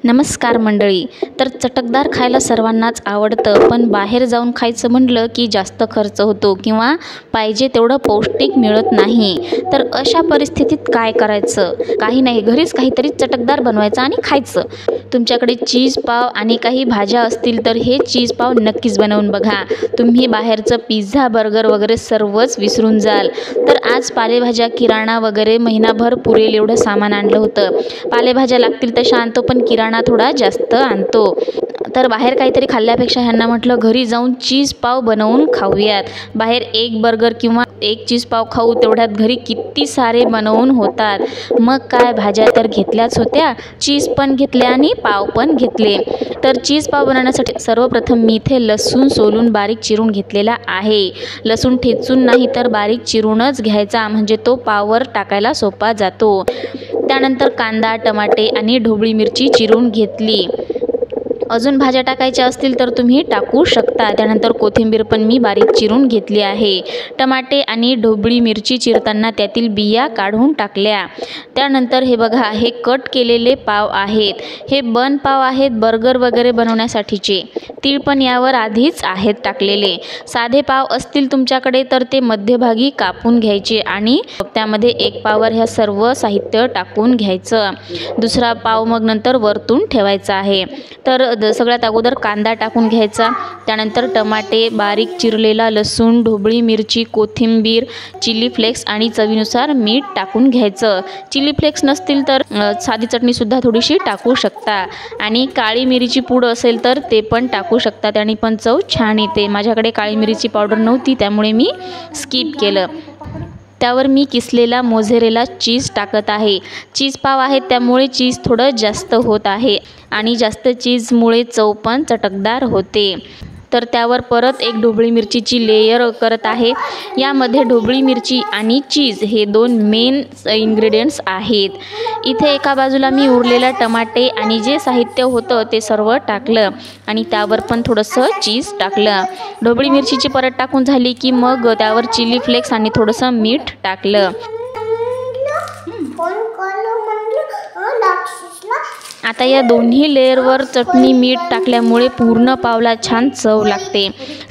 नमस्कार मंडळी. तर चटकदार खायला सर्वांनाच आवडतं, पण बाहेर जाऊन खायचं म्हटलं की जास्त खर्च होतो किंवा पाहिजे तेवढं पौष्टिक मिळत नाही. तर अशा परिस्थितीत काय करायचं? काही नाही, घरीच काहीतरी चटकदार बनवायचं आणि खायचं. तुमच्याकडे चीज पाव आणि काही भाज्या असतील तर हे चीज पाव नक्कीच बनवून बघा. तुम्ही बाहेरचं पिझ्झा, बर्गर वगैरे सर्वच विसरून जाल. तर आज पालेभाज्या, किराणा वगैरे महिनाभर पुरेल एवढं सामान आणलं होतं. पालेभाज्या लागतील तशा आणतो, पण किराणा थोडा जास्त आणतो. तर बाहेर काहीतरी खाल्ल्यापेक्षा ह्यांना म्हटलं घरी जाऊन चीज पाव बनवून खाऊयात. बाहेर एक बर्गर किंवा एक चीज पाव खाऊ, तेवढ्यात घरी किती सारे बनवून होतात. मग काय, भाज्या तर घेतल्याच होत्या, चीज पण घेतले आणि पाव पण घेतले. तर चीज पाव बनवण्यासाठी सर्वप्रथम मी इथे लसूण सोलून बारीक चिरून घेतलेला आहे. लसूण ठेचून नाही तर बारीक चिरूनच घ्यायचा, म्हणजे तो पाववर टाकायला सोपा जातो. त्यानंतर कांदा, टमाटे आणि ढोबळी मिरची चिरून घेतली. अजून भाज्या टाकायच्या असतील तर तुम्ही टाकू शकता. त्यानंतर कोथिंबीर पण मी बारीक चिरून घेतली आहे. टमाटे आणि ढोबळी मिरची चिरताना त्यातील बिया काढून टाकल्या. त्यानंतर हे बघा, हे कट केलेले पाव आहेत. हे बन पाव आहेत बर्गर वगैरे बनवण्यासाठीचे. तीळ पण यावर आधीच आहेत टाकलेले. साधे पाव असतील तुमच्याकडे तर ते मध्यभागी कापून घ्यायचे आणि त्यामध्ये एक पाववर ह्या सर्व साहित्य टाकून घ्यायचं. दुसरा पाव मग नंतर वरतून ठेवायचा आहे. तर सगळ्यात अगोदर कांदा टाकून घ्यायचा. त्यानंतर टमाटे, बारीक चिरलेला लसूण, ढोबळी मिरची, कोथिंबीर, चिली फ्लेक्स आणि चवीनुसार मीठ टाकून घ्यायचं. चिली फ्लेक्स नसतील तर साधी चटणीसुद्धा थोडीशी टाकू शकता आणि काळी मिरीची पूड असेल तर ते पण टाकू शकता. त्याने पण चव छान येते. माझ्याकडे काळी मिरीची पावडर नव्हती त्यामुळे मी स्किप केलं. त्यावर मी किसलेला मोझरेला चीज टाकत आहे. चीज पाव आहेत त्यामुळे चीज थोडं जास्त होत आहे आणि जास्त चीजमुळे चव पण चटकदार होते. तर त्यावर परत एक ढोबळी मिरचीची लेयर करत आहे. यामध्ये ढोबळी मिरची आणि चीज हे दोन मेन इन्ग्रेडियंट्स आहेत. इथे एका बाजूला मी उरलेला टमाटे आणि जे साहित्य होतं ते सर्व टाकलं आणि त्यावर पण थोडंसं चीज टाकलं. ढोबळी मिरचीची परत टाकून झाली की मग त्यावर चिली फ्लेक्स आणि थोडंसं मीठ टाकलं. आता या दोन्ही लेयरवर चटणी, मीठ टाकल्यामुळे पूर्ण पावला छान चव लागते.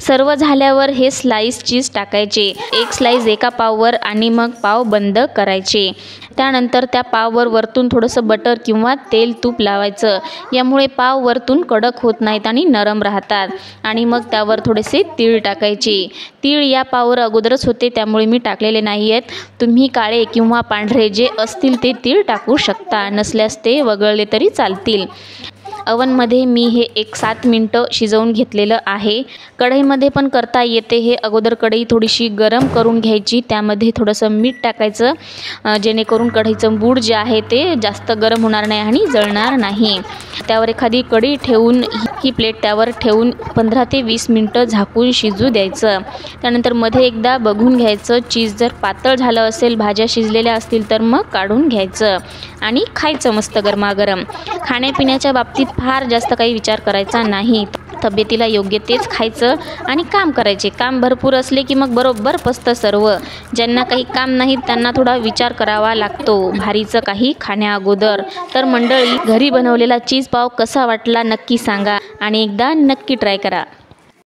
सर्व झाल्यावर हे स्लाइस चीज टाकायचे. एक स्लाइस एका पाववर आणि मग पाव बंद करायचे. त्यानंतर त्या पाववर वरतून थोडंसं बटर किंवा तेल, तूप लावायचं. यामुळे पाव वरतून कडक होत नाहीत आणि नरम राहतात. आणि मग त्यावर थोडेसे तीळ टाकायचे. तीळ या पाववर अगोदरच होते त्यामुळे मी टाकलेले नाही आहेत. तुम्ही काळे किंवा पांढरे जे असतील ते तीळ टाकू शकता, नसल्यास ते वगळले तरी चालतील. अवनमध्ये मी हे 7 मिनटं शिजवून घेतलेलं आहे. कढईमध्ये पण करता येते हे. अगोदर कढई थोडीशी गरम करून घ्यायची. त्यामध्ये थोडंसं मीठ टाकायचं, जेणेकरून कढईचं बूड जे आहे ते जास्त गरम होणार नाही आणि जळणार नाही. त्यावर एखादी कढई ठेवून ही प्लेट त्यावर ठेवून 15 ते 20 मिनटं झाकून शिजू द्यायचं. त्यानंतर मध्ये एकदा बघून घ्यायचं. चीज जर पातळ झालं असेल, भाज्या शिजलेल्या असतील तर मग काढून घ्यायचं आणि खायचं मस्त गरमागरम. खाण्यापिण्याच्या बाबतीत फार जास्त काही विचार करायचा नाही. तब्येतीला योग्य तेच खायचं आणि काम करायचे. काम भरपूर असले की मग बरोबर पचतं सर्व. ज्यांना काही काम नाही त्यांना थोडा विचार करावा लागतो भारीचं काही खाण्याअगोदर. तर मंडळी, घरी बनवलेला चीज पाव कसा वाटला नक्की सांगा आणि एकदा नक्की ट्राय करा.